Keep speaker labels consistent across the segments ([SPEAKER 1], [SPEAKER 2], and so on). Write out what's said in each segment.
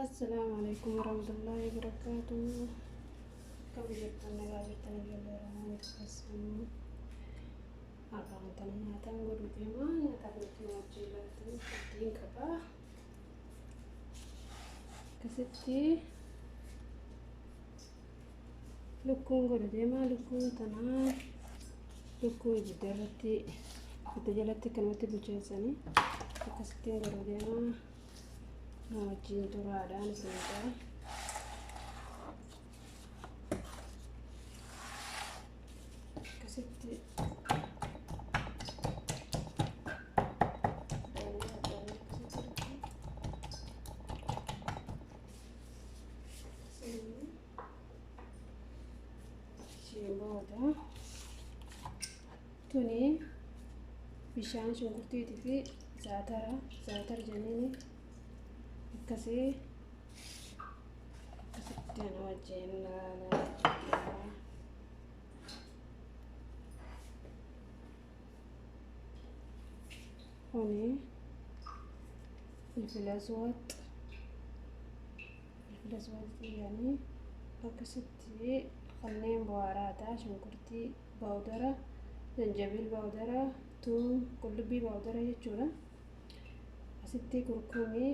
[SPEAKER 1] السلام عليكم ورحمة الله وبركاته. كم جبتنا قابلتنا جبران تقسم أقام تنيا تنقل بما يتبنك موجيلات تبدين كبا كستي لكون قل بما لكون تنا لكون جدرتي بتجلتي كلمة بجيساني كستي قل بما موجين ترادان سنجا كستي booda tuni bishaan shunkurtiitii fi zaatar jennini akkasitti ana wajjin laalaa kuni filfil aswad yani akkasitti kanneen bu'aaraadha. Shunkurtii baawudara, zanjabil baawudara, tuum qullubbii baawudara jechuudha. Asitti kurkumii,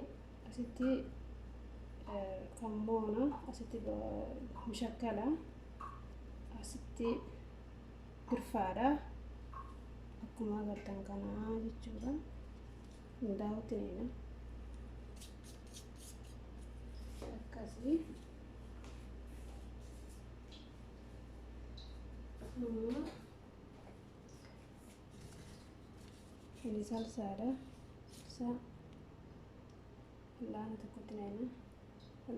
[SPEAKER 1] asitti kammoona, asitti mushakkala, asitti birfaadha. Akkuma agartan kanaa jechuudha. Hundaa'uutiin akkasii ini salsaadha. Laana tokkotti neena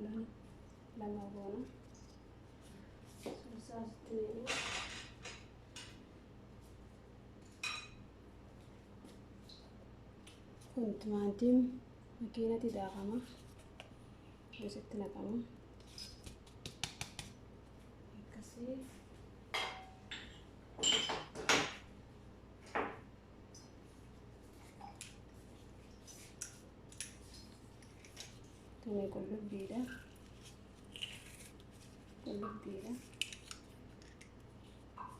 [SPEAKER 1] laana lama goona salsaa asitti neena kun timaatiin makiinatti daakama asitti naqama akkasii tuni qullubbiidha.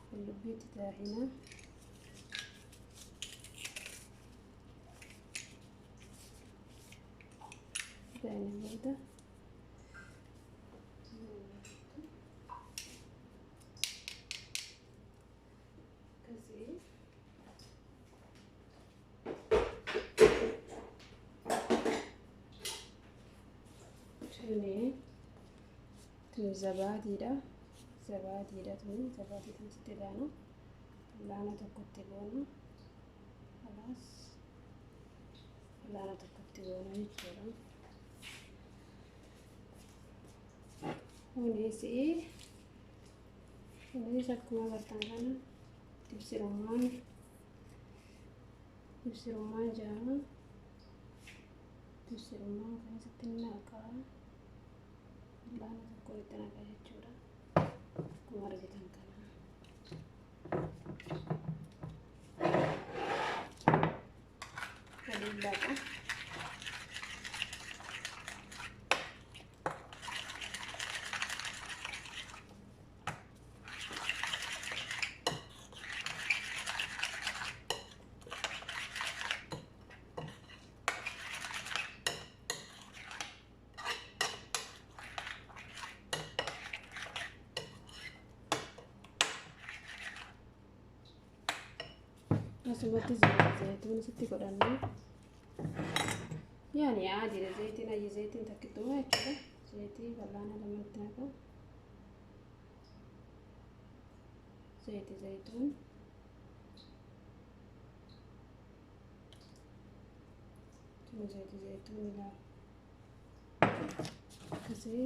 [SPEAKER 1] Qullubbiitti taahina daani booda akkasii tuni zabaatiidha. Tuni zabaatii tamsitti laana tokkotti goona alaas laana tokkotti goona jechuudha. Kunis akkuma agartan kana dibsirummaan jaama dibsirummaan kan asitti naqaa laana tokko itti naqaa jechuudha. Akkuma argitan kana waliin laqa asumatti zayituun sitti godhanne yaani aadiidha. Zayitiin takkittuma jechuudha. Zayitii bal'aana lamatti naqa zayituun ilaa akkasii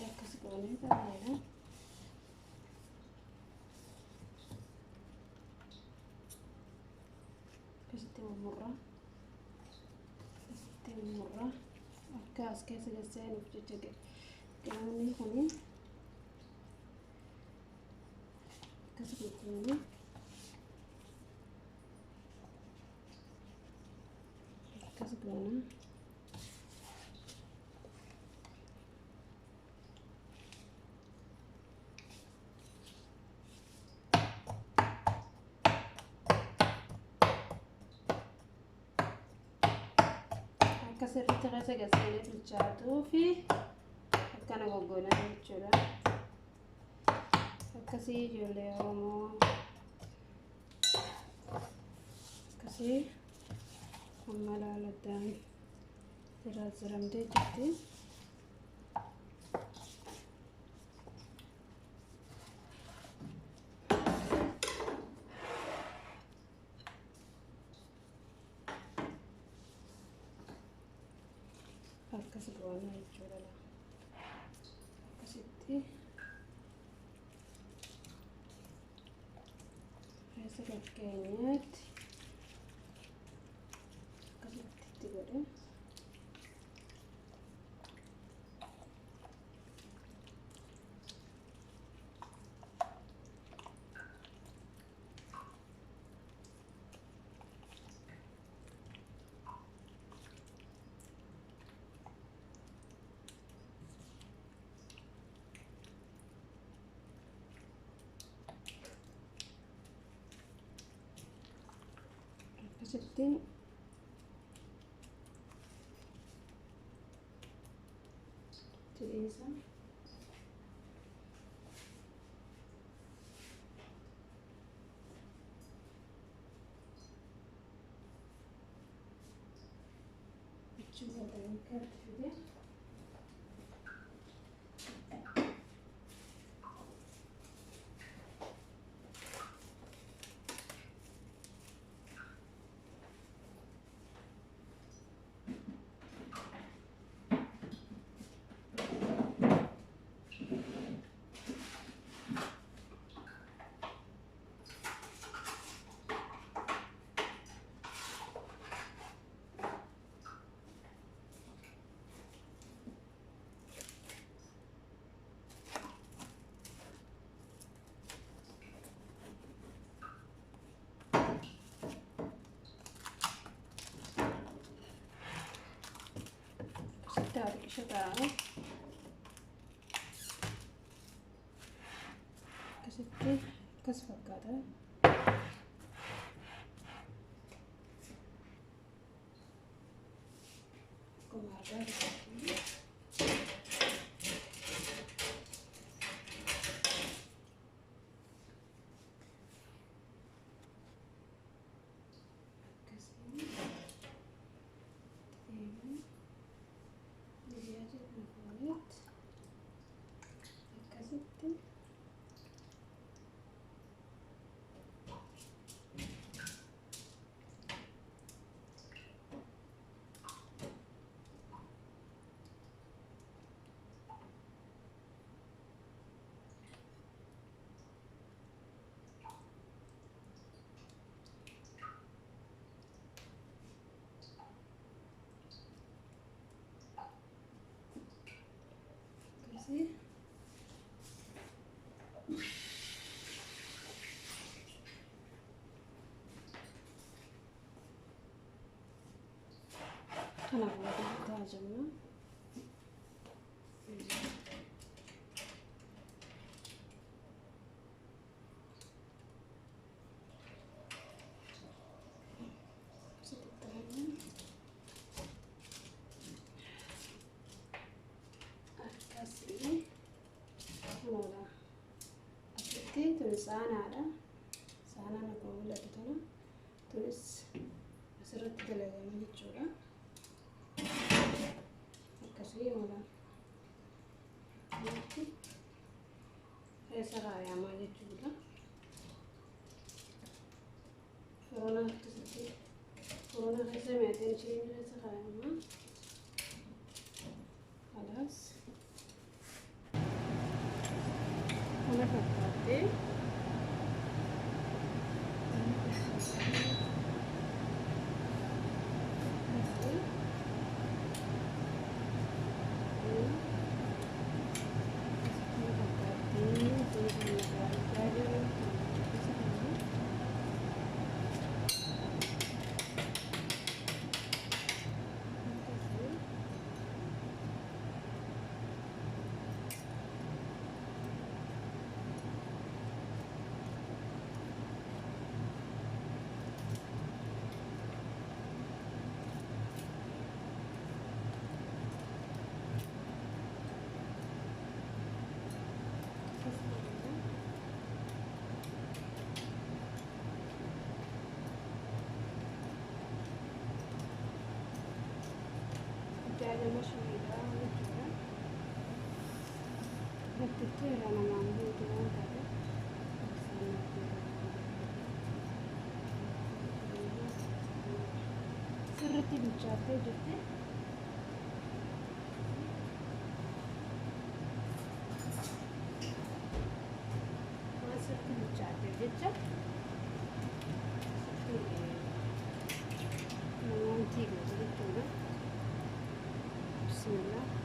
[SPEAKER 1] akkasii goonee taa'eedha. akkasitti murra akka as keessa gaseenuuf jecha qaamni kuni akkasitti akkas goona. Akkasirratti keessa gaseenee bilchaatuu fi akkana goggoodhaan jechuudha. Akkasii ijoollee Oromoo akkasii amma laaladhaan ziraziramtee jirti. Akkas goona jechuudha. Akkasitti keessa gaggeenyeetti akkasitti itti godhe. Akkasitti dhiisa. Achi godhanii gadi fide. Tarik siya Kasih kas fakkaata. Kumaarraa kasih. Kenapa kita aja na? Tulis aanaadha. Aanaan akkuma mul'atu tana tulis asirratti dalagame jechuudha. Akkasii mala keessa kaayamaa jechuudha. Furona akkasitti furona keessa meetiin isheen keessa kaayamaa. Kalaas kana fakkaatee nama shiniidha jechuudha. Bakkitti irra namaan guutuu waan ta'eef sirriitti bilchaattee jirti. Sirriitti bilchaattee jecha namaan tiiga jechuudha. Bismillah.